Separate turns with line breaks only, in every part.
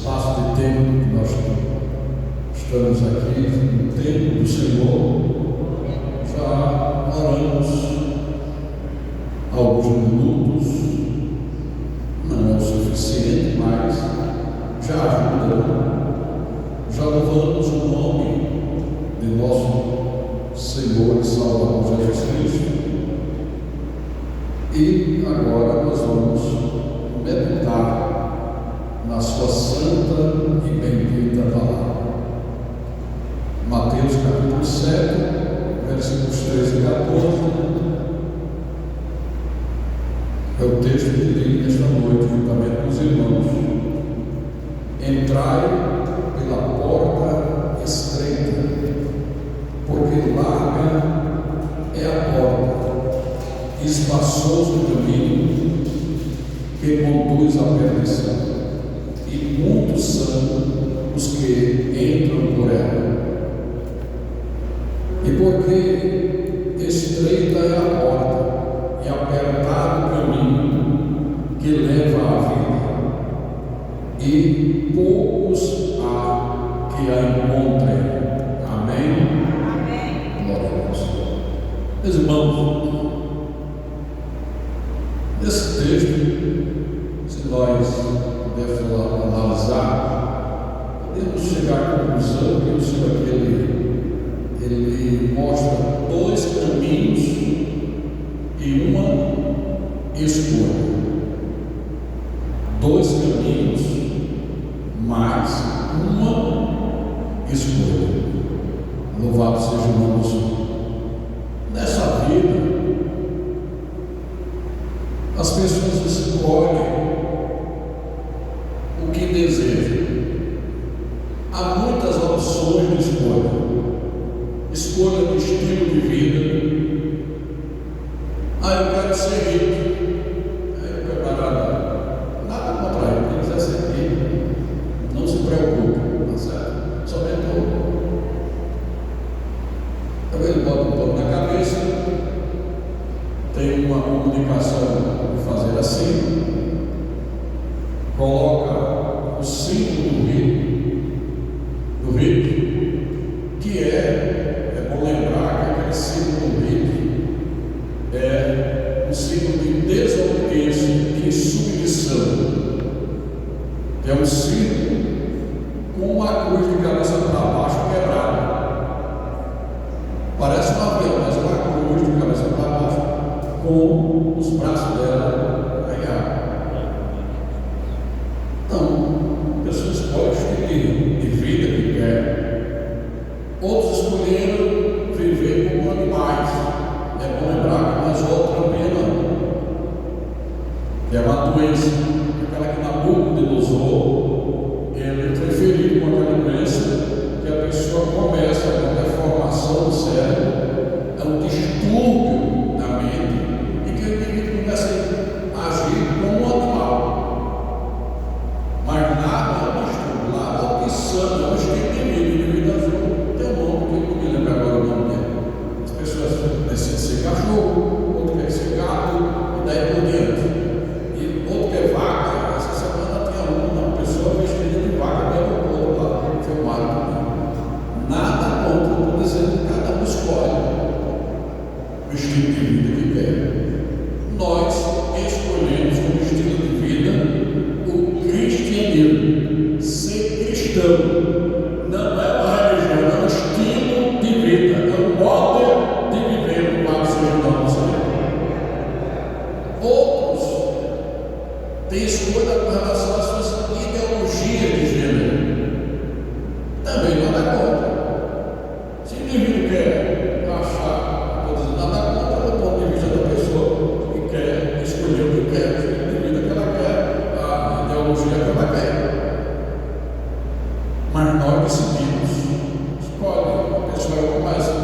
espaço de tempo que nós estamos aqui, no tempo do Senhor, já oramos alguns minutos, não é o suficiente, mas já ajuda. Já louvamos o nome de nosso Senhor e Salvador Jesus Cristo. E agora nós vamos meditar na sua santa e bendita palavra. Mateus capítulo 7, versículos 13 e 14. É o texto que li nesta noite, juntamente com os irmãos. Entrai pela porta estreita, porque larga é a porta, espaçoso o caminho que conduz à perdição, e muitos são os que entram por ela. E porque estreita é a porta e apertado o caminho que leva à vida, e poucos há que a encontrem. Amém? Amém. Glória a Deus. Meus irmãos, nesse texto, se nós pudermos analisar, podemos chegar à conclusão que o Senhor ele mostra dois caminhos e uma escolha. Dois caminhos, mais uma escolha. Louvado seja o nome do Senhor. Nessa vida, as pessoas escolhem o que desejam. Há muitas opções de escolha. Escolha de estilo de vida. Eu quero ser rico. Eu quero pagar nada contra ele. Quem quiser ser rico, não se preocupe, tá certo? Somente então ele bota um pouco na cabeça. Tem uma comunicação de fazer assim, coloca o símbolo do rico, que é bom lembrar que aquele símbolo do rico é um símbolo de desobediência e submissão, que é um símbolo com uma cruz de cabeça para baixo quebrada. Parece uma vela, mas é uma cruz de cabeça para baixo, com os braços dela pregados. Então, pessoas podem escolher de vida que quer. Outros escolheram viver como animais. É bom lembrar que nós outra pena, que é uma doença, aquela que Nabucodonosor, ele foi ferido com aquela doença, que a pessoa começa com a deformação do cérebro, é um distúrbio da mente, e que o indivíduo começa a agir como um animal. Mas nada é um distúrbio, lá é opção, é um estilo de vida. O indivíduo azul tem um nome que eu não me lembro agora o nome dele. As pessoas decidem ser cachorro, outro quer ser gato, e daí por diante. E outro quer vaca. Essa semana tinha uma pessoa vestida de vaca, mesmo o outro lá, filmado também. Nada contra, estou dizendo que cada um escolhe o estilo de vida que quer. Nós escolhemos como estilo de vida o cristianismo. Ser cristão não é uma religião, é um estilo de vida, é um modo de viver no qual seja o nome do Senhor. Outros têm escolha com relação às suas ideologias de gênero. Também nada contra. Se o indivíduo quer achar, estou dizendo nada contra do ponto de vista da pessoa que quer escolher o que quer, o estilo de vida que ela quer, a ideologia que ela quer. Mas nós decidimos, escolhe, a pessoa começa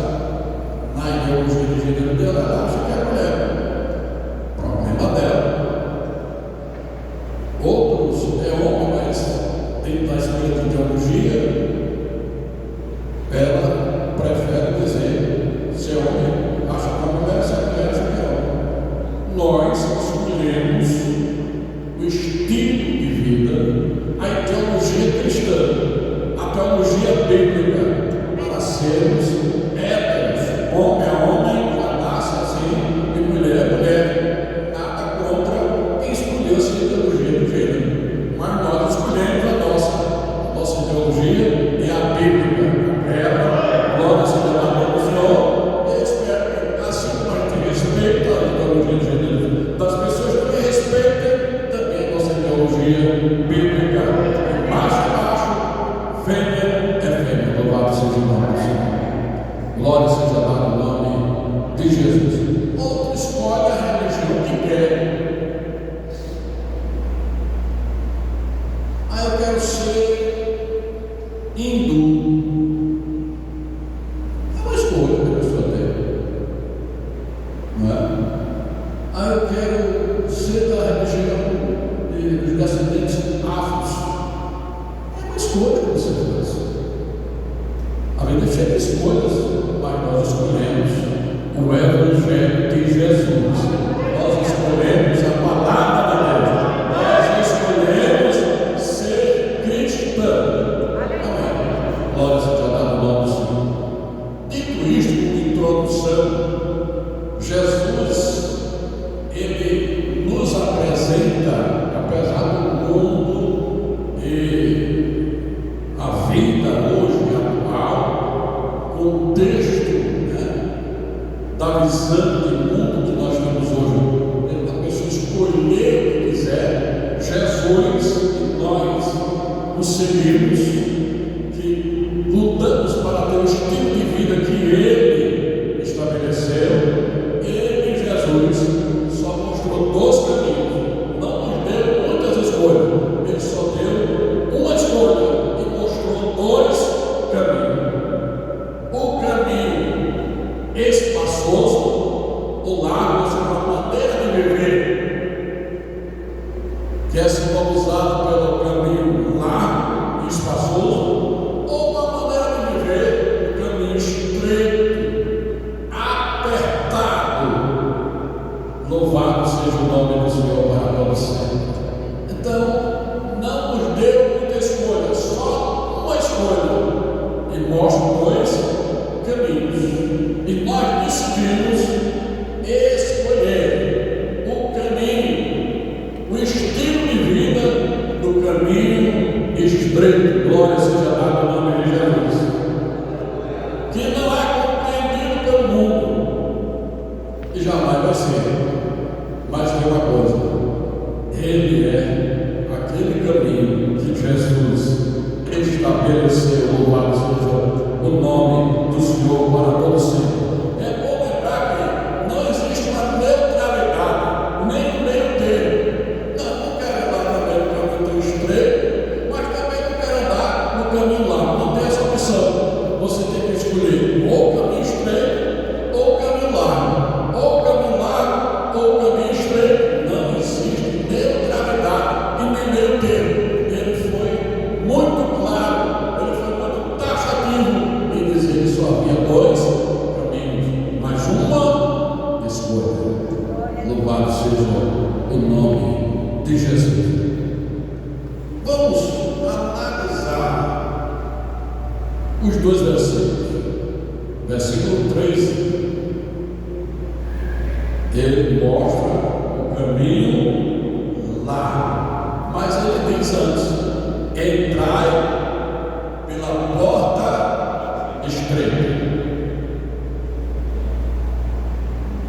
na ideologia de gênero dela, ela acha que é mulher. Problema dela. Outros é homem, mas dentro da escolha de ideologia, ela prefere dizer se é homem, acha que é mulher, se é mulher, acha que é homem. Nós escolhemos o estilo de vida, a ideologia bíblica, que macho é macho, fêmea é fêmea. Louvado seja o nome do Senhor. Glória seja dada no nome de Jesus. Outro escolhe a religião que quer. Eu quero ser hindu. É uma escolha que a pessoa tem, não é? Eu quero ser da religião dos descendentes afros. É uma escolha que você faz. A vida é cheia de escolhas, mas nós escolhemos o Evangelho de Jesus. Nós escolhemos a palavra de Deus. Nós escolhemos ser cristão. Amém. Glória seja dada no nome do Senhor. Dito isto, como introdução, Jesus, ele nos apresenta, apesar do mundo e a vida hoje atual, o texto, da visão de mundo que nós temos hoje. A pessoa escolher o que quiser, Jesus, e nós o seguimos, que lutamos para ter o estilo de vida que Ele estabeleceu. Ele, Jesus, só mostrou 2 caminhos, não nos deu muitas escolhas, Ele só deu uma escolha e mostrou 2 caminhos. O caminho espaçoso, o largo, é uma maneira de viver, que é simbolizada pelo caminho largo e espaçoso, ou uma maneira de viver, o caminho estreito, apertado. Louvado seja o nome do Senhor para todo sempre. Então, não nos deu muita escolha, só uma escolha, e mostra 2 caminhos. E nós decidimos escolher o caminho, o estilo de vida do caminho estreito. Glória seja dada no nome de Jesus, que não é compreendido pelo mundo e jamais vai ser. Mas tem uma coisa: Ele é aquele caminho que Jesus estabeleceu. Louvado seja o nome do Senhor para todo sempre. É bom lembrar que não existe uma neutralidade, nem um meio termo. Não quero andar também no caminho estreito, mas também não quero andar no caminho largo. Não tem essa opção. Você tem que escolher ou o caminho estreito ou o caminho largo, ou o caminho largo ou o caminho estreito. Não existe neutralidade e nem meio termo. Ele foi muito claro, ele foi muito taxativo em dizer que só havia 2 caminhos, mas uma escolha. Louvado seja o nome de Jesus. Vamos analisar os 2 versículos. Versículo 13, ele mostra o caminho largo, mas ele diz antes: entrai pela porta estreita.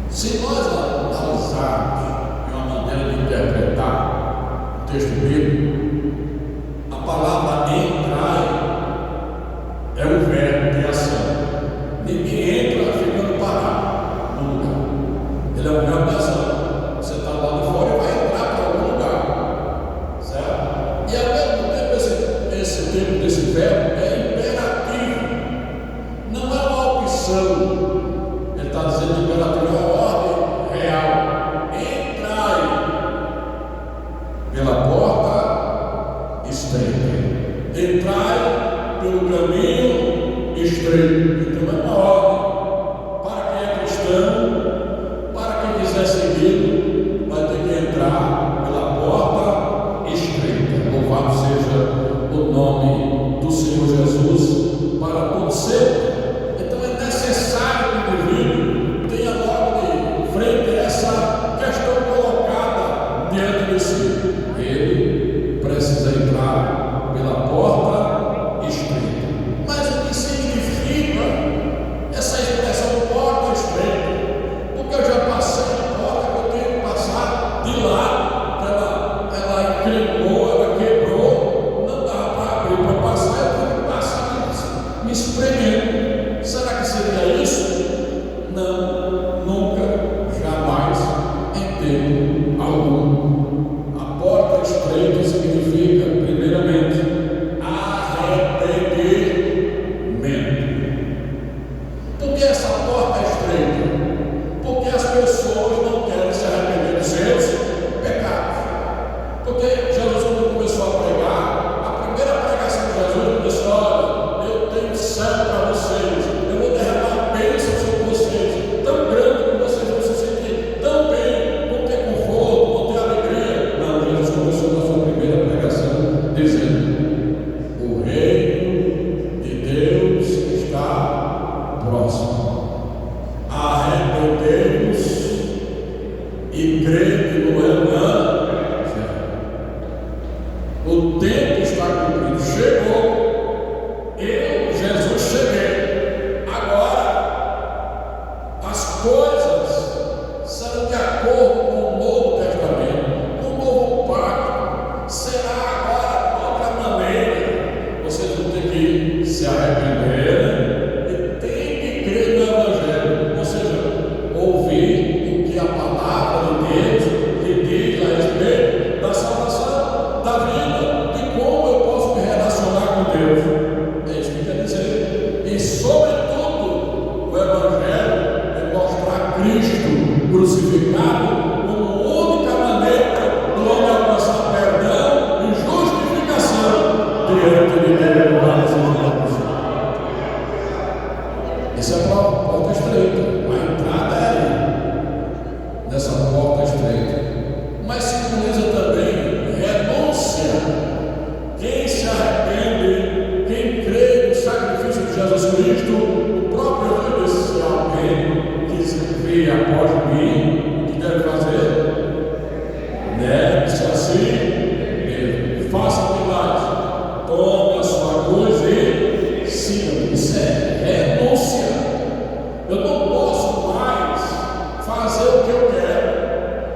Se nós analisarmos de uma maneira de interpretar o texto bíblico, a palavra entrai é um verbo de ação. Ninguém entra ficando parado no lugar. Ele é um verbo de ação. Você está lá de fora e vai entrar para algum lugar, certo? E ao mesmo tempo esse termo desse verbo é imperativo, não é uma opção. Ele está dizendo imperativo, é uma ordem real. Entrai pela porta estreita. Entrai pelo caminho estreito. Então é uma ordem para quem é cristão, para quem quiser seguir, vai ter que entrar pela porta estreita. Louvado seja o nome do Senhor Jesus para todo sempre. Então é necessário que o indivíduo tenha logo de frente essa questão colocada diante de si. Ele precisa entrar pela porta estreita. Mas o que significa essa expressão porta estreita? Porque eu já passei a porta que eu tenho que passar de lado, ela inclinou, ela quebrou. O tempo está cumprido. Chegou. Eu, Jesus, cheguei. Agora, as coisas serão de acordo com o Novo Testamento, com o Novo Pacto. Será agora de outra maneira. Vocês vão ter que se arrepender e tem que crer no Evangelho. Ou seja, ouvir o que a palavra de Deus lhe diz a respeito da salvação, da vida, de como eu posso me relacionar com Deus. É isso que quer dizer. E, sobretudo, o Evangelho é mostrar Cristo crucificado como única maneira do homem alcançar perdão e justificação diante de Deus. Essa é a porta estreita. A entrada é aí, nessa porta estreita. Mas simboliza também renúncia. Quem se arrepende, quem crê no sacrifício de Jesus Cristo, o próprio Jesus disse: se alguém que se crê após mim, o que deve fazer? Negue-se a si mesmo. Faça o que mais? Tome a sua cruz e siga-me. Isso é renúncia. Eu não posso mais fazer o que eu quero.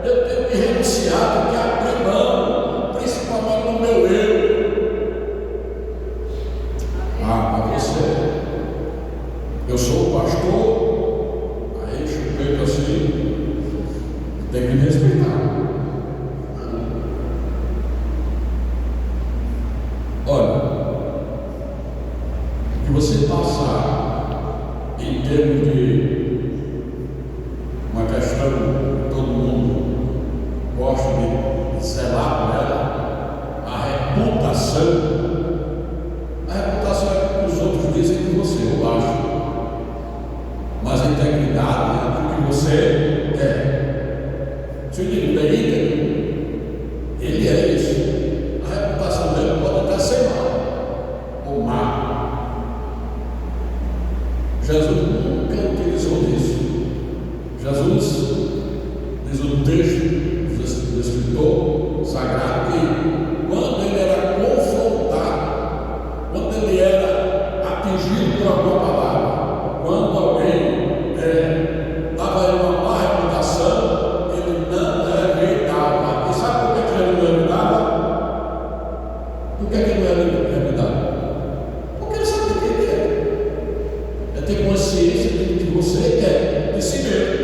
Eu tenho que renunciar, tenho que abrir mão, principalmente no meu eu. Mas você, eu sou o pastor, aí chupei assim, tem que me respeitar. Olha, o que você passar em termos de uma questão que todo mundo gosta de zelar por ela, a reputação. A reputação é o que os outros dizem de você, eu acho. Mas a integridade é o que você é. Se o indivíduo é íntegro, ele é isso. A reputação dele pode até ser mal ou má. Jesus nunca utilizou isso. Jesus, diz o texto do escritor sagrado, que quando ele era confrontado, quando ele era atingido por alguma palavra, quando alguém dava uma má reputação, ele não revidava. E sabe por que ele não revidava? Por que ele não revidava? Porque ele sabe o que ele é. É ter consciência de que você é, de si mesmo.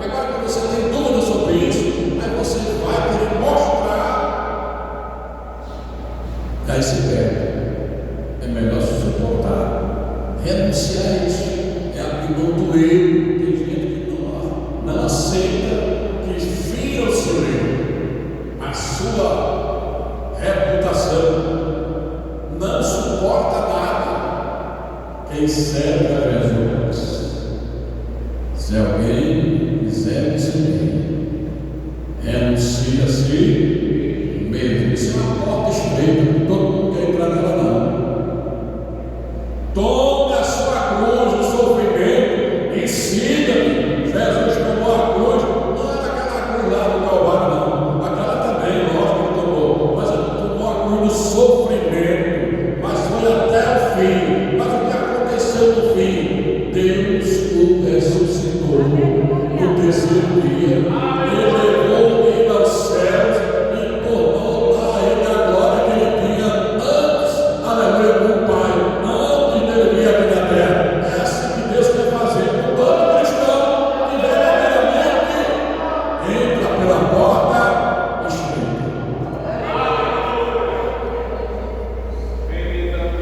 Agora, quando você tem dúvida sobre isso, aí você vai querer mostrar. Aí se perde. É melhor se suportar, renunciar a isso. É abrir mão do eu. Tem gente que não aceita que fira o seu eu, a sua reputação. Não suporta nada. Quem serve a Jesus, se alguém quiser me seguir, renuncia a si mesmo. Isso é uma porta estreita, que todo mundo quer entrar nela, não. Tome a sua cruz, o sofrimento, e siga-me. Jesus tomou a cruz, não era aquela cruz lá do Calvário, não. Aquela também, lógico que ele tomou, mas ele tomou a cruz do sofrimento, mas foi até o fim. Mas o que aconteceu no fim? Deus o ressuscitou no terceiro dia, elevou ele aos céus e tornou a ele a glória que ele tinha antes, aleluia, com o Pai, antes dele vir aqui na terra. É assim que Deus quer fazer com todo cristão que verdadeiramente entra pela porta estreita.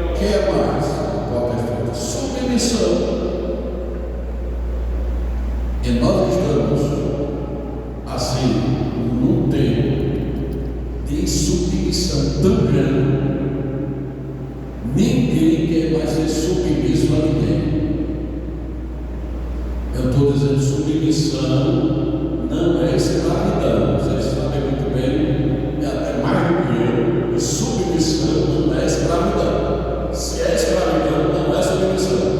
O que é mais a porta estreita? Submissão. E nós estamos assim, num tempo de submissão tão grande. Ninguém quer mais ser submisso a ninguém. Eu estou dizendo submissão não é escravidão. Vocês sabem muito bem, é até mais do que eu. E submissão não é escravidão. Se é escravidão, não é submissão.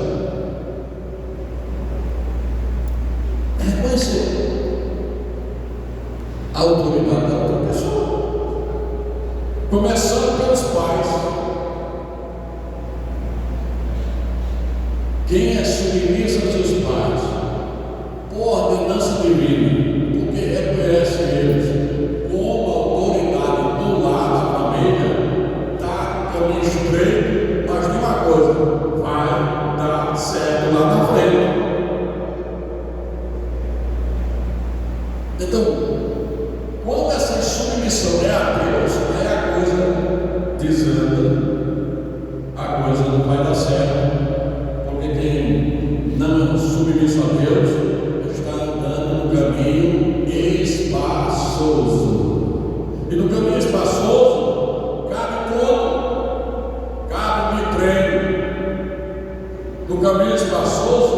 A autoridade da outra pessoa, começando pelos Quem é submisso a seus pais, por ordenança divina, porque reconhece eles como autoridade do lar da família, está no caminho estreito, mas tem uma coisa, vai dar certo lá na frente. Então, quando essa submissão é a Deus, aí a coisa desanda, a coisa não vai dar certo. Quem não é submisso a Deus está andando no caminho espaçoso. E no caminho espaçoso cabe tudo, cabe muito treino. No caminho espaçoso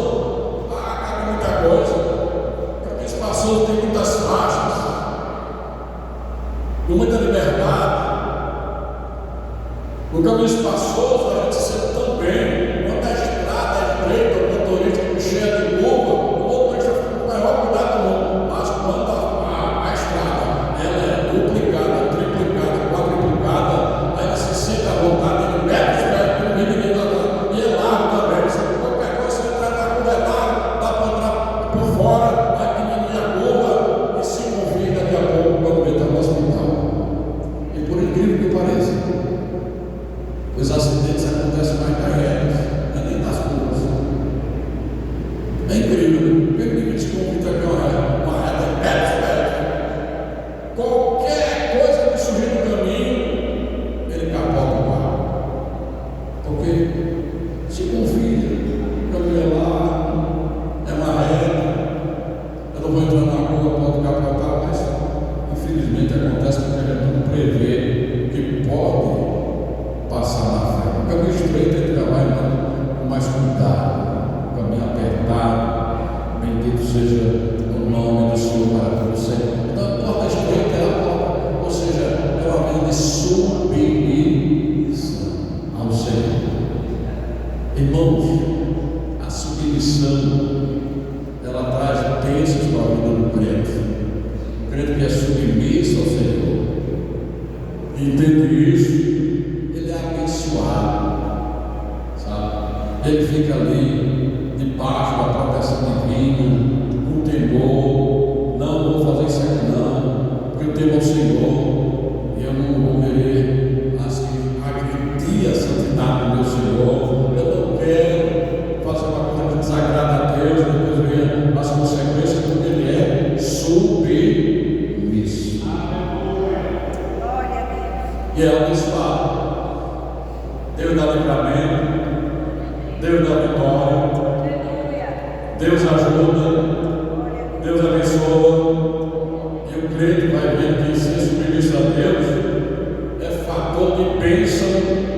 cabe muita coisa. No caminho espaçoso tem muitas faixas, com muita liberdade. No caminho espaçoso a gente se sente tão bem. O motorista cheia de curva, o motorista fica com o maior cuidado do mundo, mas quando a estrada ela é duplicada, triplicada, quadruplicada, aí você se sente à vontade, ele mete os pés pelo meio e é largo também. Qualquer coisa você entra na curva, é largo, dá para entrar por fora, vai diminuir a curva e se convida daqui a pouco quando entra no hospital. E por incrível que pareça, os acidentes acontecem mais na reta. É incrível, me desculpe, uma reta perto. Qualquer coisa que surgir no caminho, ele capota o carro. Porque se confia, o caminho é lá, é uma reta, eu não vou entrar na rua, pode capotar, mas infelizmente acontece porque a gente não prevê que pode passar na frente. O caminho estreito ele já vai andando com mais cuidado. Caminho apertado, bendito seja o nome do Senhor para você. Então a porta estreita é a porta, ou seja, é uma vida de submissão ao Senhor. Irmãos, a submissão ela traz bênçãos para a vida do crente. O crente que é submisso ao Senhor e entende isso, ele é abençoado, sabe? Ele fica ali debaixo da proteção divina, com temor. Não vou fazer isso aqui não, porque eu temo ao Senhor e eu não vou querer assim, agredir a santidade do meu Senhor. Eu não quero fazer uma coisa que desagrada a Deus, depois venha as consequências, porque ele é submisso. E é abençoado. Deus dá livramento, Deus dá vitória. Deus ajuda, Deus abençoa, e o crente vai ver que ser submisso a Deus é fator de bênção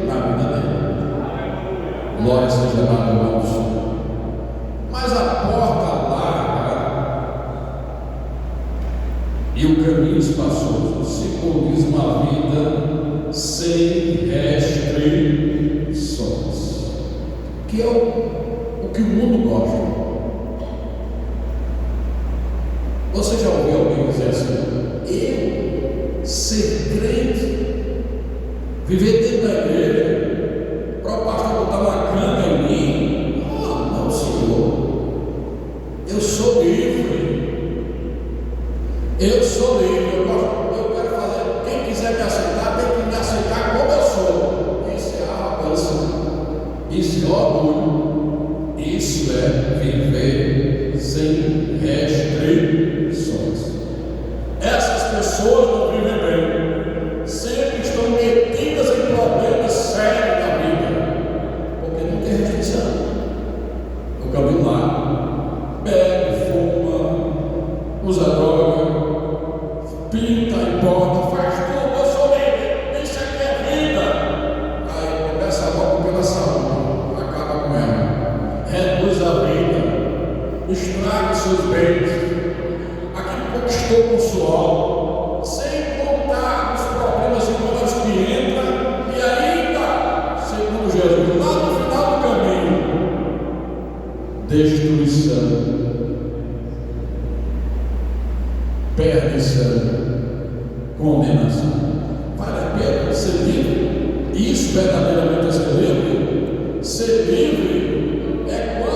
na vida dele. Glória seja dada ao nome do Senhor. Mas a porta larga e o caminho espaçoso simboliza uma vida sem restrições, que é o que o mundo gosta. Você já ouviu alguém dizer assim: eu ser crente, viver dentro da igreja, para o pastor botar uma canga em mim? Não, Senhor, eu sou livre, eu sou livre, eu quero fazer, quem quiser me aceitar, tem que me aceitar como eu sou. Isso é arrogância, isso é orgulho, isso é viver sem restrições. Essas pessoas não vivem bem, sempre estão metidas em problemas sérios na vida, porque não tem restrição. O caminho lá, bebe, fuma, usa droga, pinta, importa, faz tudo. Eu sou livre, isso aqui é vida. Aí começa logo pela saúde, acaba com ela, reduz a vida, estraga os seus bens, conquistou com suor, sem contar os problemas econômicos que entra, e ainda, segundo Jesus, lá no final do caminho, destruição, perdição, condenação. Vale a pena ser livre? Isso verdadeiramente é ser livre? Ser livre é quando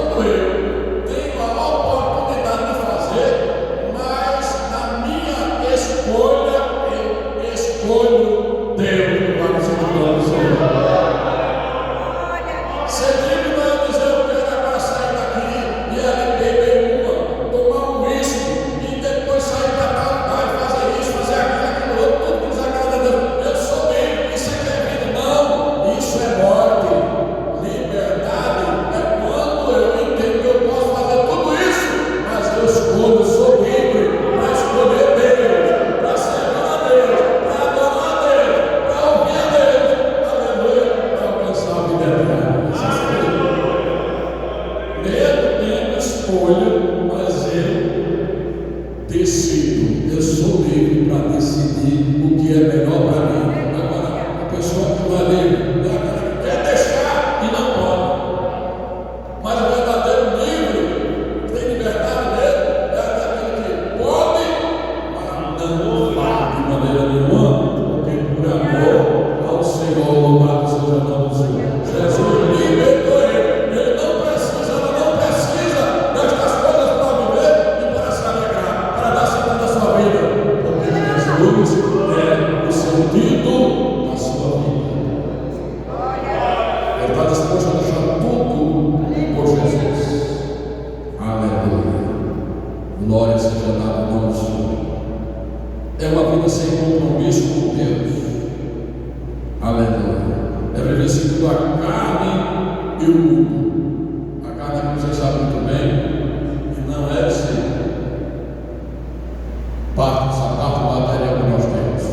livre é aquele que quer deixar e não pode. Mas o verdadeiro livre, que tem liberdade nele, é aquele que pode, mas não faz de maneira nenhuma, porque por amor ao Senhor, louvado seja o nome do Senhor. Jesus libertou ele. Ele não precisa, ela não precisa destas coisas para viver e para se alegrar, para dar sentido à sua vida, porque Jesus é o sentido da sua vida. Ele está disposto a deixar tudo por Jesus. Aleluia. Glória seja dada ao nome do Senhor. É uma vida sem compromisso com Deus. Aleluia. É viver segundo a carne e o mundo. A carne, que vocês sabem muito bem, que não é essa parte material que nós temos.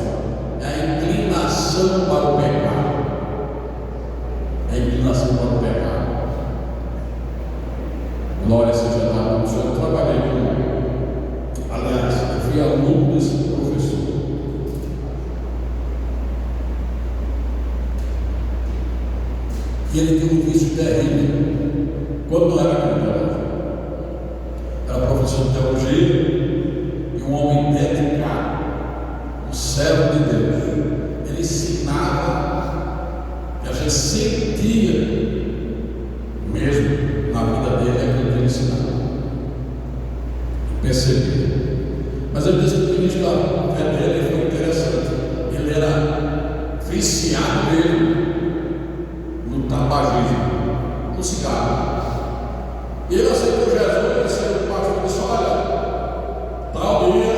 É a inclinação para o pecado. É a inclinação para o pecado. Glória seja dada ao Senhor. Eu trabalhei com, aliás, eu fui aluno desse professor. E ele tem um vício terrível. Quando não era cristão, era professor de teologia e um homem dedicado, um servo de Deus. Ele ensinava e a gente sentia mesmo na vida dele aquilo que ele ensinava. Percebia. Mas ele disse que o ministro da fé dele foi interessante. Ele era viciado nele no tabagismo, no cigarro. E ele aceitou Jesus e disse: o pastor disse: olha, tal dia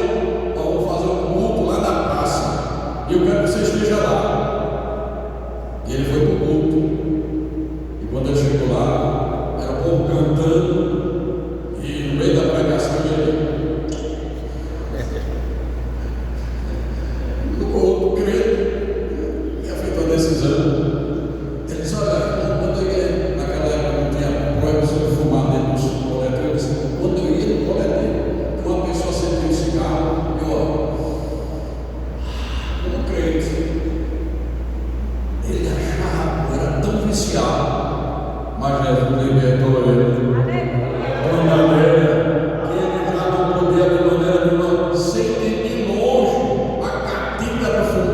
eu vou fazer um culto lá na praça e eu quero que você esteja lá. E ele foi para o culto. E quando ele chegou lá, era o povo cantando, e no meio da pregação ele no outro crente tinha feito a decisão. Ele disse: olha, quando eu ia, naquela época não tinha proibição de fumar dentro dos coletores, quando eu ia no coletivo, uma pessoa acendia um cigarro, eu, como crente, ele achava, era tão viciado, mas Jesus libertou ele. De uma maneira que ele já não podia, de maneira nenhuma, sentir de longe a catinga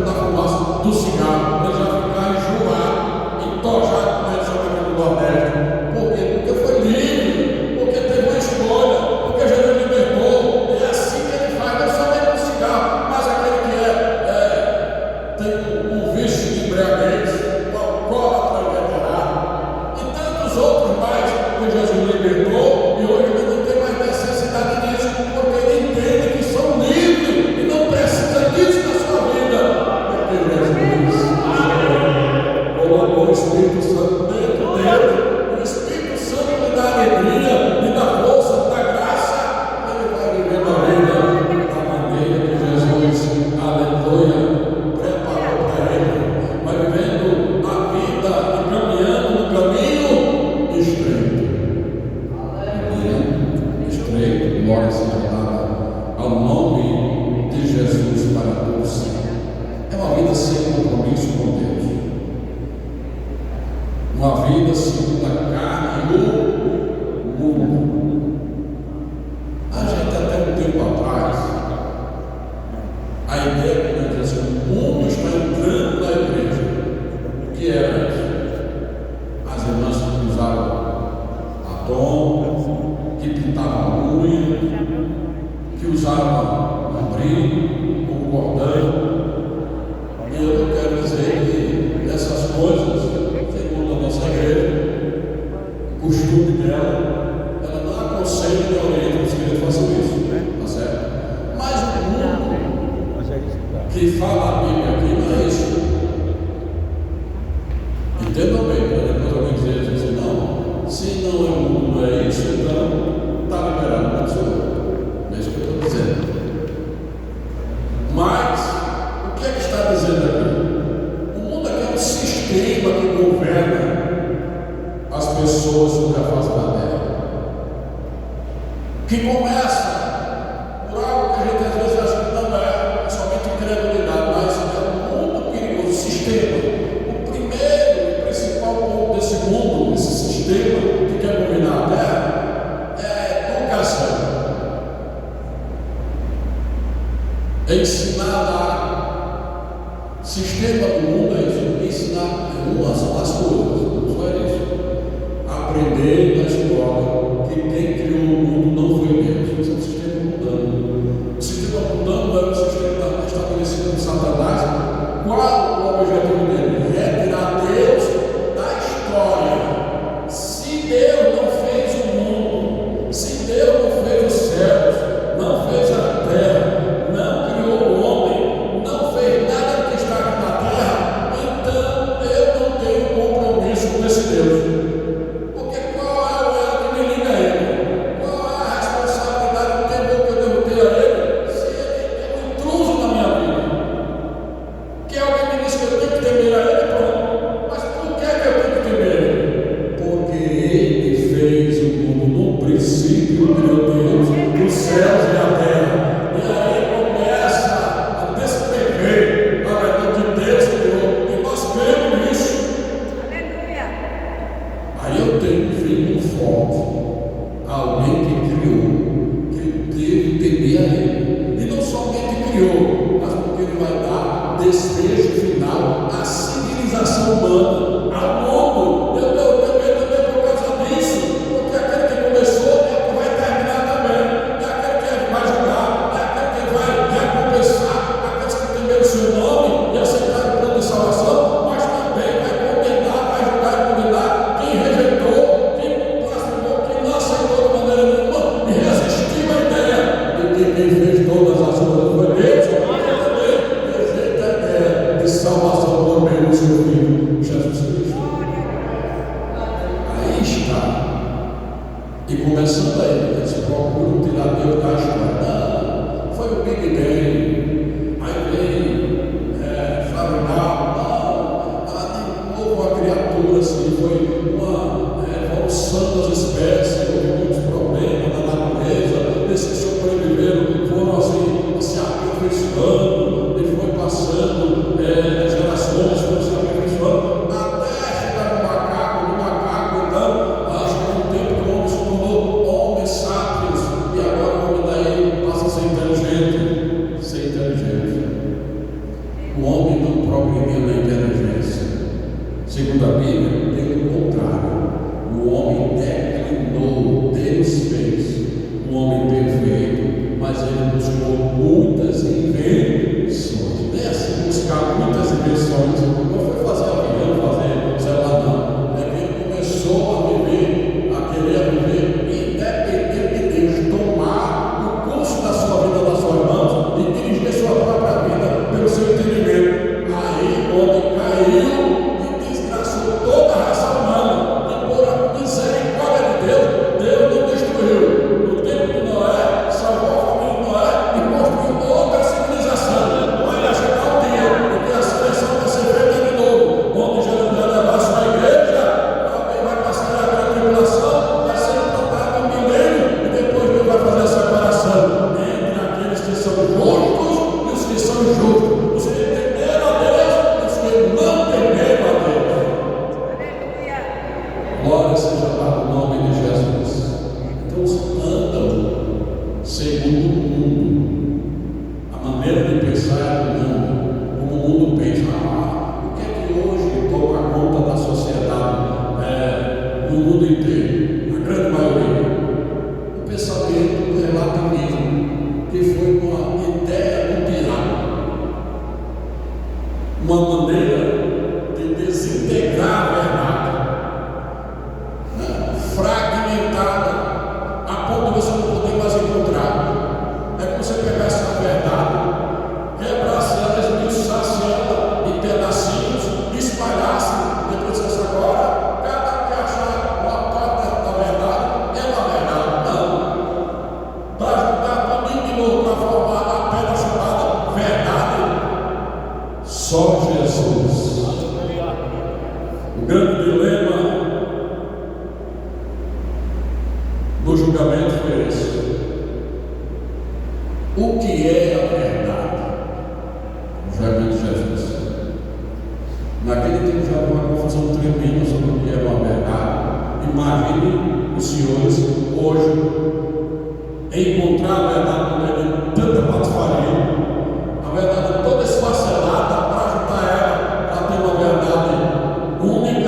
da fumaça do cigarro. Ele já ficava enjoado, entojado, como ele chama aqui no Nordeste. Por quê? Porque foi livre, porque teve uma escolha, porque Jesus libertou. É assim que ele faz, não somente no cigarro, mas aquele que tem um vício de embriaguez, um alcoólatra inveterado, e tantos outros mais que Jesus libertou, e hoje ele não tem mais necessidade disso, porque ele entende que são livres e não precisa disso na sua vida, porque Jesus colocou o Espírito Santo dentro dele. O Espírito Santo lhe dá alegria, lhe dá força, lhe dá graça. Ele vai vivendo a vida da maneira que Jesus, aleluia, preparou para ele. Vai vivendo a vida e caminhando no caminho estreito. Estreito, glória seja dada ao nome de Jesus para todos sempre. É uma vida sem compromisso com Deus. Uma vida segundo a carne e o mundo. A gente até um tempo atrás, a ideia que nós dizemos, o mundo está entrando na igreja. O que era isso? As irmãs que usavam batom, que pintavam unha, que usavam um brinco, um cordão. E eu não quero dizer que essas coisas, segundo a nossa igreja, o costume dela, ela não aconselha nem orienta os que façam isso, tá certo? Mas o mundo que fala a Bíblia aqui não é isso. Entendam bem, para depois alguém dizer assim: não, se não é o mundo, é isso, então está liberado para o Senhor. É isso que eu estou dizendo. Mas o que é que está dizendo aqui? O mundo aqui é um sistema que governa as pessoas sobre a face da terra, que começa por algo que a gente às vezes acha que não é somente incredulidade, mas é um mundo perigoso, sistema. O primeiro são as coisas, não só isso. Aprender na escola que quem criou o mundo não foi Deus. Esse é um sistema mudando. O sistema mudando era o sistema estabelecido por Satanás. Qual o objetivo dele? Retirar Deus da história. Se Deus não fez o mundo, se Deus não fez os céus, não fez a terra, não criou o homem, não fez nada que está aqui na terra, então eu não tenho compromisso com esse Deus. Porque qual é o elo que me liga a ele? Qual é a responsabilidade do temor que eu devo ter a ele, se ele é um intruso na minha vida? Que alguém me disse que eu tenho que temer a ele, pronto. Mas por que eu tenho que temer ele? Porque ele fez o mundo no princípio, meu Deus, dos céus e a terra. E aí começa a descrever a verdade de Deus que criou. E nós cremos nisso.
Aleluia.
Aí eu tenho um filho forte, alguém que criou, que eu devo temer a ele. E não somente criou, mas porque ele vai dar desfecho final à civilização humana, ao mundo. Eu devo temer também por causa disso, porque aquele que começou é o que vai terminar também, é aquele que vai julgar, é aquele que vai recompensar aqueles que temeram o seu nome e aceitaram o plano de salvação, mas também vai condenar, vai julgar e condenar quem rejeitou, quem blasfemou, quem não aceitou de maneira nenhuma e resistiu à ideia de que quem fez todas as coisas foi Deus, mas também rejeita a ideia de salvação por meio do seu Filho, Jesus Cristo. Aí está. E começando aí, eles procuram tirar Deus da história. Não, foi o Big Bang. Aí vem Faraó. Não, houve uma criatura assim, foi uma evolução das espécies, houve muitos problemas na natureza. Esses que sobreviveram foram assim, se aperfeiçoando, e foi passando gerações, foram se aperfeiçoando, até chegar no macaco, então, acho que no tempo que o homem se tornou homem sapiens, e agora o homem daí passa a ser inteligente. Ser inteligente. O homem não progrediu na inteligência. Segundo a Bíblia, pelo contrário, o homem declinou, Deus fez um homem perfeito, mas ele buscou muitas invenções. Nem assim buscar muitas invenções, não foi fazer avião, fazer, sei lá, não. É que ele começou a viver, a querer viver independente de Deus, tomar o curso da sua vida nas suas mãos e dirigir a sua própria vida pelo seu entendimento. Aí o homem caiu e desgraçou toda a raça humana, e por a misericórdia de Deus, Deus não destruiu. No tempo de Noé, salvou a família de Noé e construiu outra civilização. Mas vai chegar um dia em que a seleção vai ser feita de novo, onde Jesus vai levar sua igreja, alguém vai passar a grande tribulação, vai ser implantado um milênio e depois Deus vai fazer a separação entre aqueles que são justos e os que são injustos, os que temeram a Deus e os que não temeram a Deus.
Aleluia.
Glória seja dada o nome de Jesus. Então andam segundo o mundo. A maneira de pensar é do mundo. Como o mundo pensa. O que é que hoje toma conta da sociedade no mundo inteiro? A grande maioria. O pensamento do relativismo, que foi uma ideia do diabo. Uma maneira de desintegrar a verdade, fragmentada, a ponto de você não poder mais encontrar. É como se você pegasse a verdade, quebrasse ela, esmiuçasse ela em pedacinhos, espalhasse, depois disse agora, cada que achar uma parte da verdade, é uma verdade. Não. Para juntar tudo de novo, para formar a pedra chamada verdade. Só Jesus. O grande dilema do julgamento foi esse. O que é a verdade? O julgamento de Jesus. Naquele tempo já havia uma confusão tremenda sobre o que era uma verdade. Imagine os senhores hoje encontrar a verdade no meio de tanta patifaria, a verdade toda esfacelada, para juntar ela, para ter uma verdade única.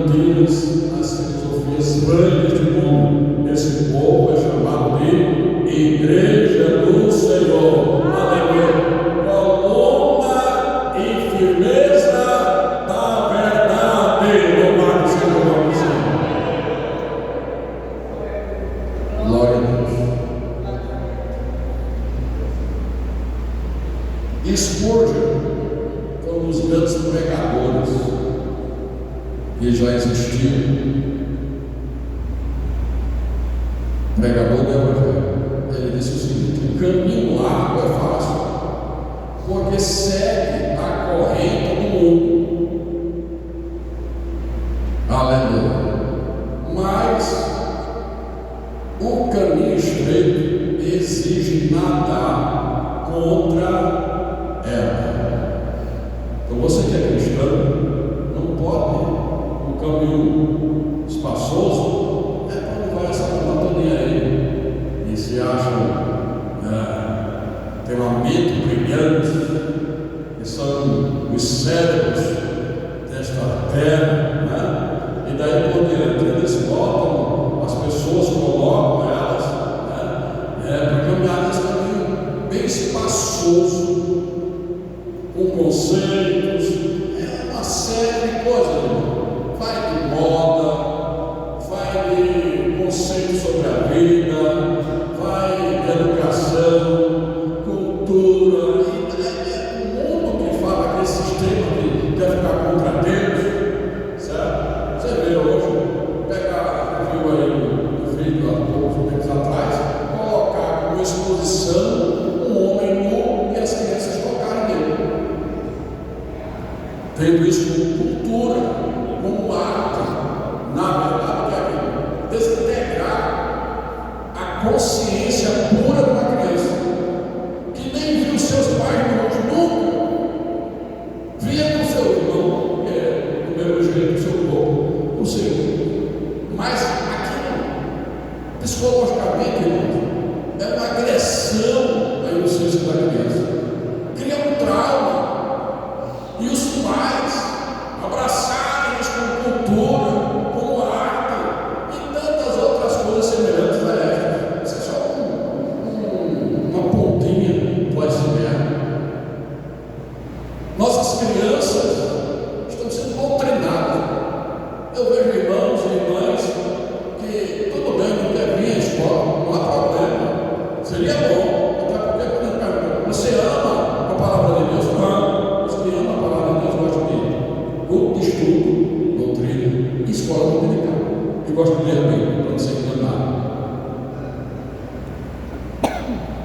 mentiras, as filosofias vãs do mundo. Esse povo é chamado de Igreja do Senhor. Aleluia. Coluna e firmeza da verdade. Louvado seja o nome do Senhor. Glória a Deus. Spurgeon foi um dos grandes pregadores que já existiu, pregador do Evangelho. Ele disse o seguinte: o caminho largo é fácil, porque segue a corrente do mundo. Aleluia. Mas o caminho estreito exige nadar contra ela. Então você que é cristão, não pode. O caminho espaçoso é para onde vai essa monotonia aí. E se acham tem uma mente brilhante, que são os cérebros desta terra, né? E daí por diante eles botam, as pessoas colocam elas para caminhar nesse caminho bem espaçoso, com conceitos, uma série de coisas. Vai de moda, vai de conceito sobre a vida, vai de educação, cultura, e o mundo que fala aquele sistema que quer ficar contra Deus, certo? Você vê hoje, viu aí o vídeo há poucos tempos atrás, colocar como exposição um homem nu e as crianças tocarem nele. Tendo isso como cultura, como arte, na verdade, é desintegrar a consciência pura de uma criança que nem viu seus pais nunca, via com seu irmão, que é do mesmo jeito do seu corpo, o seu. Mas aquilo, psicologicamente, é uma agressão à inocência da criança, cria um trauma, e os pais abraçarem-nos com cultura, com arte e tantas outras coisas semelhantes a estas. Isso é só uma pontinha do iceberg. Nossas crianças estão sendo doutrinadas. Eu vejo irmãos e irmãs que tudo bem, não quer vir à escola, não há problema. Seria bom, até porque quando ele pergunta, você ama a palavra de Deus? Não. Você ama a palavra de Deus? Gosta de grupo de estudo, doutrina, escola dominical. E gosta de ler bem, para não ser enganado.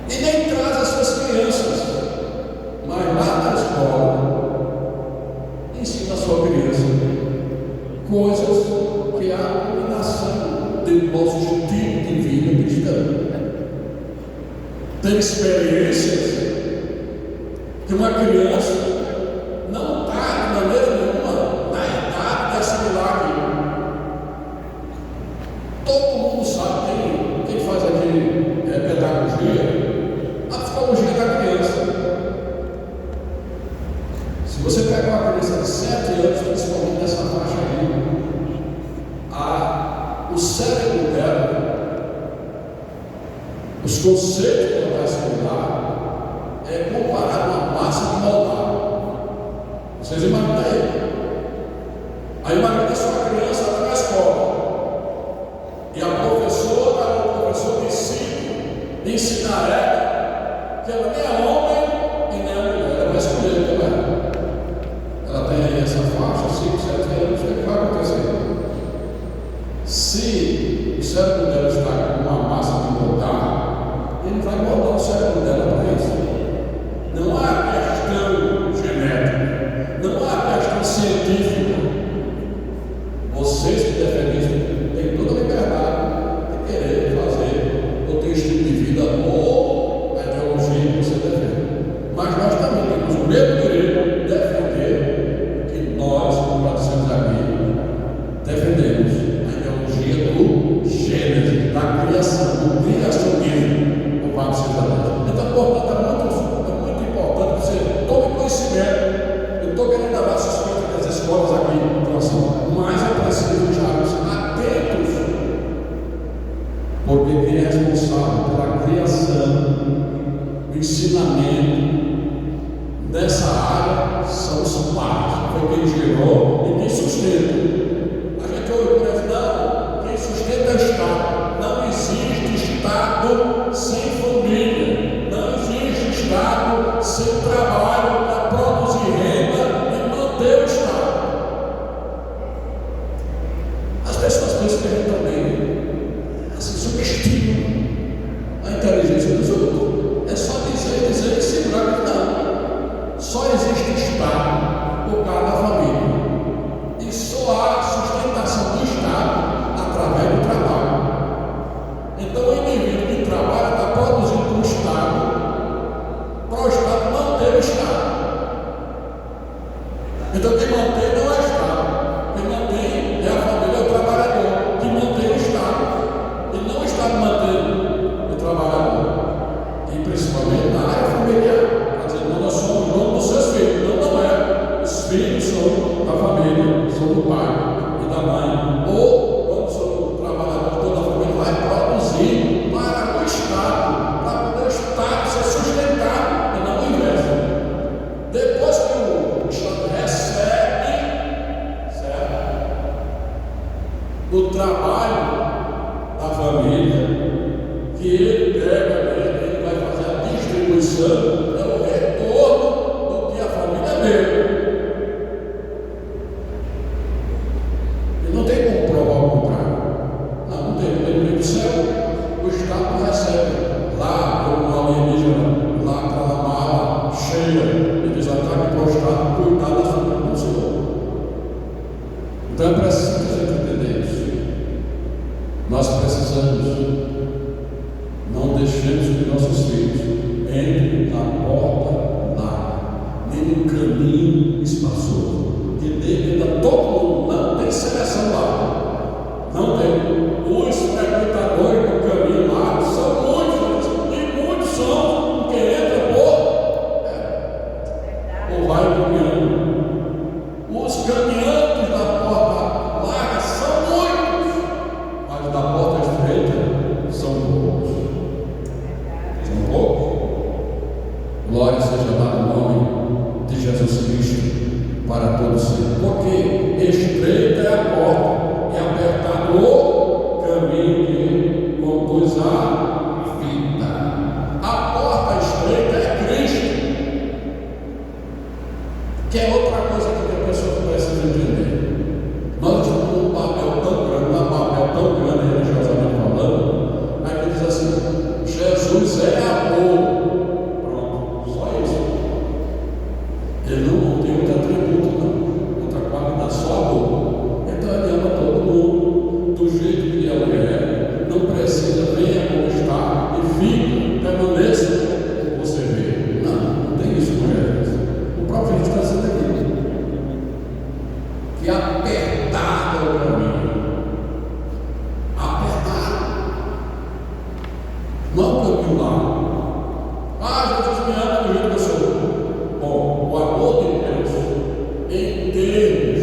E nem traz as suas crianças, mas lá na escola, ensina a sua criança coisas que há a combinação do nosso estilo de vida cristã. Tem experiências que uma criança não está de maneira nenhuma na idade de assimilar aquilo. Todo mundo sabe, quem faz aqui pedagogia, a psicologia da criança. Se você pegar uma criança de 7 anos, principalmente nessa faixa aí, o cérebro dela, os conceitos que ela vai assimilar, é comparado a uma massa de moldar. Vocês imaginam aí? Aí imagina a sua criança lá na escola, e a professora ou o professor decide ensinar ela que ela nem é homem e nem é mulher, ela vai escolher o que ela é. Ela tem aí essa faixa, 5, 7 anos, o que vai acontecer? Se o cérebro dela está com uma massa de moldar, ele vai moldar o cérebro dela para isso. Não há questão genética, não há questão científica. Vocês que defendem isso têm toda a liberdade de querer fazer ou ter estilo de vida ou a ideologia que você defende. Mas nós também temos o mesmo direito de defender que nós, como dissemos aqui, defendemos a ideologia do Gênesis, da criação, do criacionismo, o Papa seja Deus. Então, portanto, é muito importante que você tome conhecimento. Eu estou querendo dar suspeita das escolas aqui, então, assim, mas é preciso criação, o ensinamento dessa área são os pais, foi quem gerou e quem sustenta. A gente ouve por exemplo, não, quem sustenta é o Estado. Não existe Estado sem família, não existe Estado sem trabalho para produzir renda e manter o Estado. As pessoas pensam que a gente também assim, subestima a inteligência dos outros. É só dizer e segurar que não. Só existe Estado por causa da família. E só há sustentação do Estado através do trabalho. Então o indivíduo que trabalha está produzindo para o Estado manter o Estado. Então quem mantém não é o Estado, quem mantém é a família, é o trabalhador, que mantém o Estado. E não o Estado mantém o trabalhador. E principalmente na área familiar. Quer dizer, nós somos donos dos seus filhos. Não é. Os filhos são da família, são do pai e da mãe. Ou, quando sou trabalhador, toda a família vai produzir para o Estado, para poder o Estado ser sustentado, e não o inverso. Depois que o Estado recebe, certo? O trabalho da família, que ele pega, ele vai fazer a distribuição, é o retorno do que a família deu. E não tem como provar o contrário. Não tem. Ele vem do céu, o Estado recebe. Lá, como um alienígena, lá aquela mala cheia, e diz: ataque para o Estado, cuidar da família do Senhor. Então é preciso que a gente entenda isso. Nós precisamos. Não deixemos que nossos filhos entrem na porta larga, nem no caminho espaçoso. Que dele ainda todo mundo não tem seleção lá. Não tem. Os frequentadores do caminho largo são muitos, e muitos são quem entra por vai caminhando. Os caminhantes da porta larga são muitos, mas da porta estreita são poucos. Glória seja dada ao nome de Jesus Cristo para todos sempre. Porque estreita é a porta e apertado o caminho que conduz à vida. A porta estreita é Cristo, que é outra coisa que a pessoa precisa entender. Nós estamos num papel tão grande, religiosamente falando, aí que diz assim: Jesus é amor. Ele não tem outro atributo, não. Outra qualidade, só amor. Então ele ama todo mundo, do jeito que ele é. Não precisa, venha como está e fica, permaneça como você vê. Não tem isso com Jesus. O próprio Jesus está dizendo aqui que apertado é o caminho. Apertado. Não é o caminho lá. Jesus me ama do jeito que eu sou. Bom, o amor de Deus, em termos,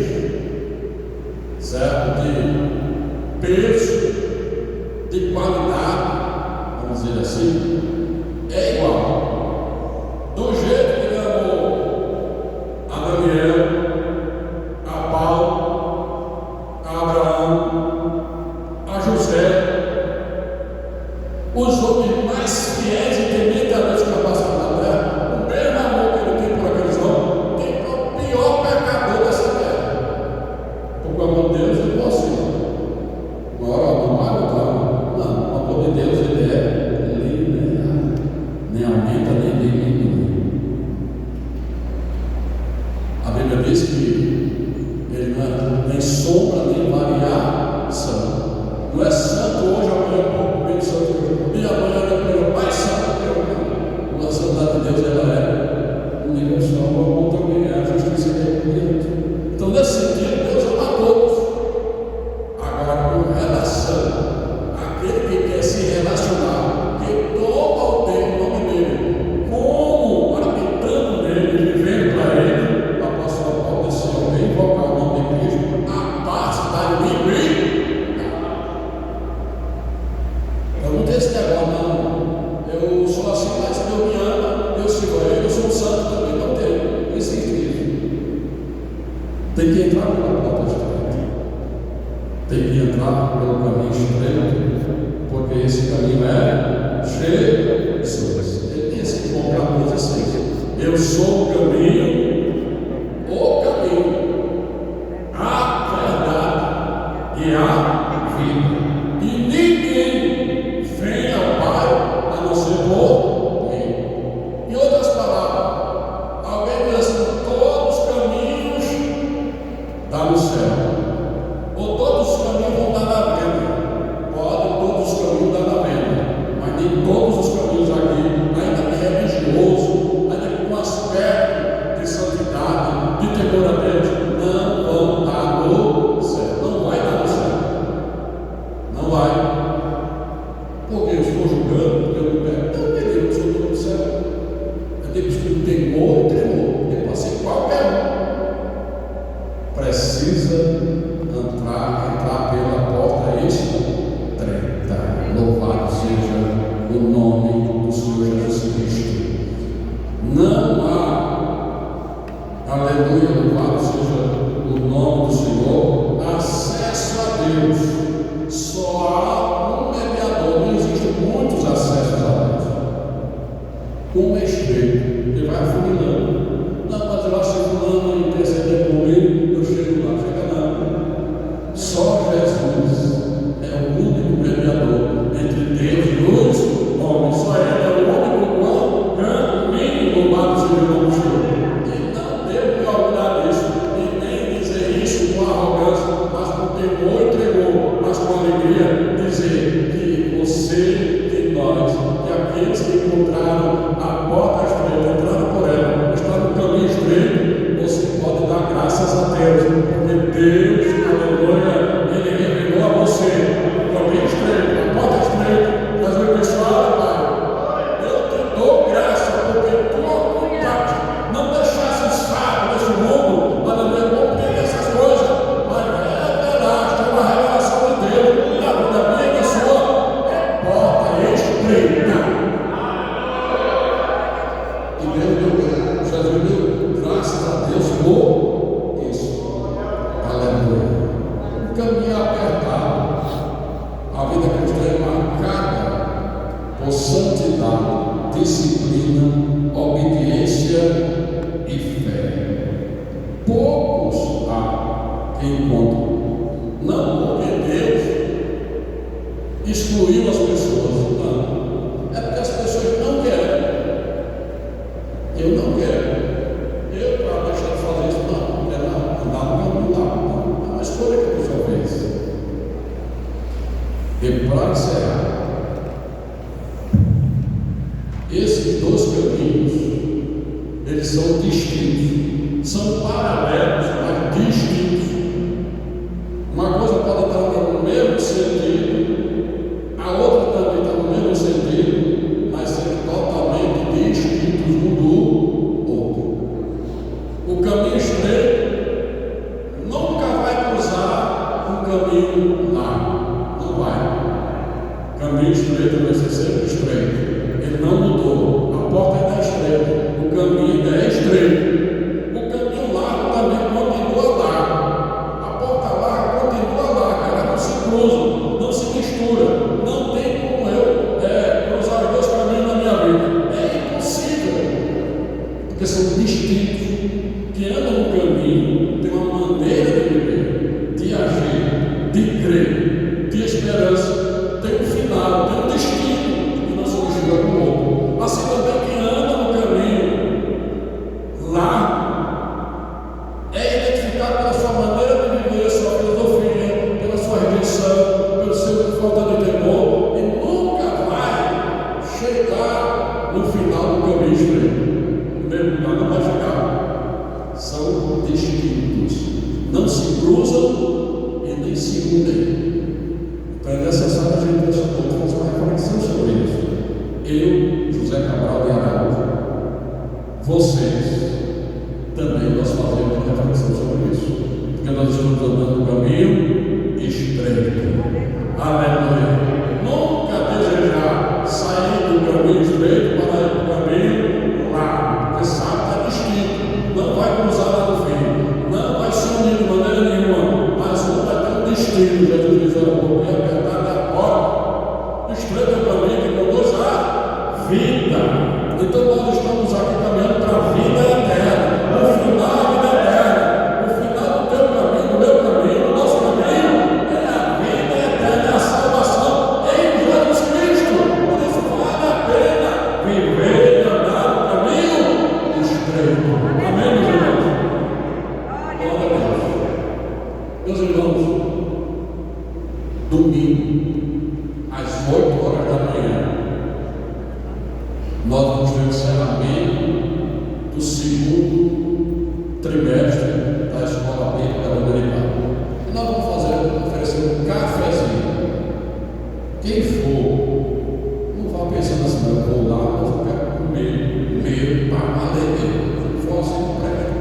certo, de peso, de qualidade, vamos dizer assim, é igual. Do jeito que ele amou a Daniel, a Paulo, a Abraão, a José, os homens mais fiéis e tementes a Deus que passaram na terra, o mesmo amor que ele tem por aqueles homens, tem para o pior pecador dessa terra. Porque o amor de Deus é possível. Uma hora não vai outra. Não, o amor de Deus ele é linear. Nem a tem que entrar pelo caminho estreito, porque esse caminho é Jesus. Ele disse em João 14,6: eu sou o caminho, a verdade e a vida. E ninguém vem ao Pai a não ser por mim. Em outras palavras, alguém diz assim: todos os caminhos dão no céu, ou todos os caminhos vão dar na venda. Podem todos os caminhos dar na venda, mas nem todos os caminhos aqui, ainda que religioso, ainda que com aspecto de santidade, de temor a Deus, não vão dar no céu. Não vai dar no céu. Não vai. Porque eu estou julgando, porque eu não quero. Não, beleza, eu sou do céu. Eu tenho que ter temor e tremor. Porque pode ser qualquer um. Precisa entrar pela porta estreita. Louvado seja o nome do Senhor Jesus Cristo. Não há, aleluia, louvado seja o nome do Senhor, acesso a Deus. Só há um mediador, não existem muitos acessos a Deus. Um é estreito, ele vai afunilando. Não, mas eu acho que fulano interceder comigo, eu chego lá, chega não. Só Jesus é o único mediador entre Deus e os homens. Só ele é o único caminho, louvado seja o nome do Senhor. E não devo me orgulhar disso, e nem dizer isso com arrogância, mas com temor e tremor, mas com alegria, dizer que você, que nós, que aqueles que encontraram a porta estreita, entraram por ela, está no caminho estreito, você pode dar graças a Deus, porque Deus, aleluia, Ele revelou a você o caminho estreito, a porta estreita, mas o pessoal, Pai, eu te dou graça, porque tua vontade não deixasse escravo nesse mundo, mas não é compreender essas coisas, mas revelaste uma revelação de Deus, a vida minha e a sua é porta estreita. E Deus Jesus deu graças a Deus por isso. Aleluia. O caminho é apertado. A vida cristã é marcada por santidade, disciplina, obediência e fé. Poucos há que encontram. Não porque Deus excluiu as pessoas, não. É porque as pessoas não querem. Eu não quero. Eu, para deixar de fazer isso, não quero andar no caminho lá. Não. É uma escolha que a pessoa fez. E para encerrar, esses dois caminhos, eles são distintos, são paralelos, mas distintos. Uma coisa pode estar no mesmo sentido, a outra também está no mesmo sentido, mas são totalmente distintos um do outro. O caminho estreito nunca vai cruzar um caminho largo, não vai. O caminho estreito vai ser sempre estreito. Ele não mudou. A porta ainda é estreita, o caminho ainda é estreito. O caminho largo também continua largo. A porta larga continua larga, ela não se cruza, não se mistura. Não tem como eu cruzar os dois caminhos na minha vida. É impossível, porque são distintos. Quem anda no caminho tem uma maneira de viver, de agir, de crer, de esperança, tem um final, tem um destino que não se mistura com o outro. Assim também quem anda no caminho lá é identificado pela sua maneira de viver, sua filosofia, pela sua rejeição, pelo seu falta de temor, e nunca vai chegar no final do caminho estreito. No mesmo lugar não vai chegar. São distintos, não se cruzam e nem se unem. Então é necessário a gente nessa noite fazer uma reflexão sobre isso. Eu, José Cabral de Araújo, vocês, também nós fazemos uma reflexão sobre isso, porque nós estamos andando no caminho estreito. Aleluia. Nunca desejar sair do caminho estreito para ir para o caminho largo, porque sabe que é distinto, não vai cruzar lá no fim, não vai se unir de maneira nenhuma, mas um vai ter um destino. Jesus diz: olha, vou bem apertar a porta, estreita para mim que conduz à vida. Então nós estamos aqui caminhando para a vida eterna, o final da vida eterna, o final do teu caminho, do meu caminho, do nosso caminho é a vida eterna, é a salvação em Jesus Cristo. Por isso vale a pena viver e andar no caminho estreito. Amém, meus irmãos? Glória a Deus. Meus irmãos, domingo, às 8 horas da manhã, nós vamos ter o encerramento do segundo trimestre da Escola Bíblica Dominical. E nós vamos oferecer um cafezinho. Quem for, não vá pensando assim: eu vou lá, mas eu quero comer para alegria. Se for assim, não presta.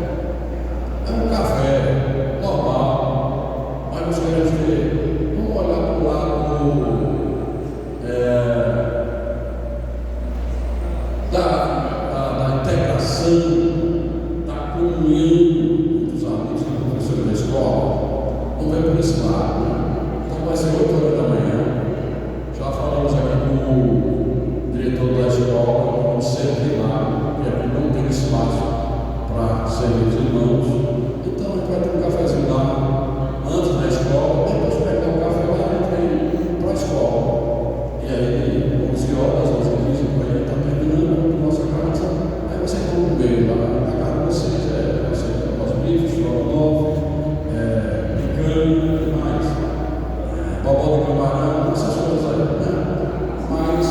É um café normal, mas nós queremos ter, vamos olhar para o lado da integração, da comunhão dos amigos que estão professores da escola. Vamos ver por esse lado, né? Então vai ser 8 horas da manhã. Já falamos aqui com o diretor da escola, vamos servir lá, porque aqui não tem espaço para servir os irmãos. Então a gente vai ter um cafezinho lá antes da escola, depois pegar o café lá e ir para a escola. E aí, 11 horas, 11h15, a gente está terminando a nossa casa. Aí vocês vão comer lá na casa de vocês, os bifes, estrogonofe, picanha e mais, bobó de camarão, essas coisas aí, né? Mas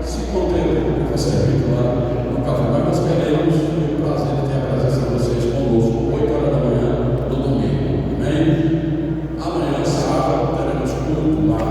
se contente com o que foi servido lá no café, mas nós queremos ter o prazer de ter a presença de vocês conosco, 8 horas da manhã do domingo. Amém? Amanhã, sábado, teremos culto lá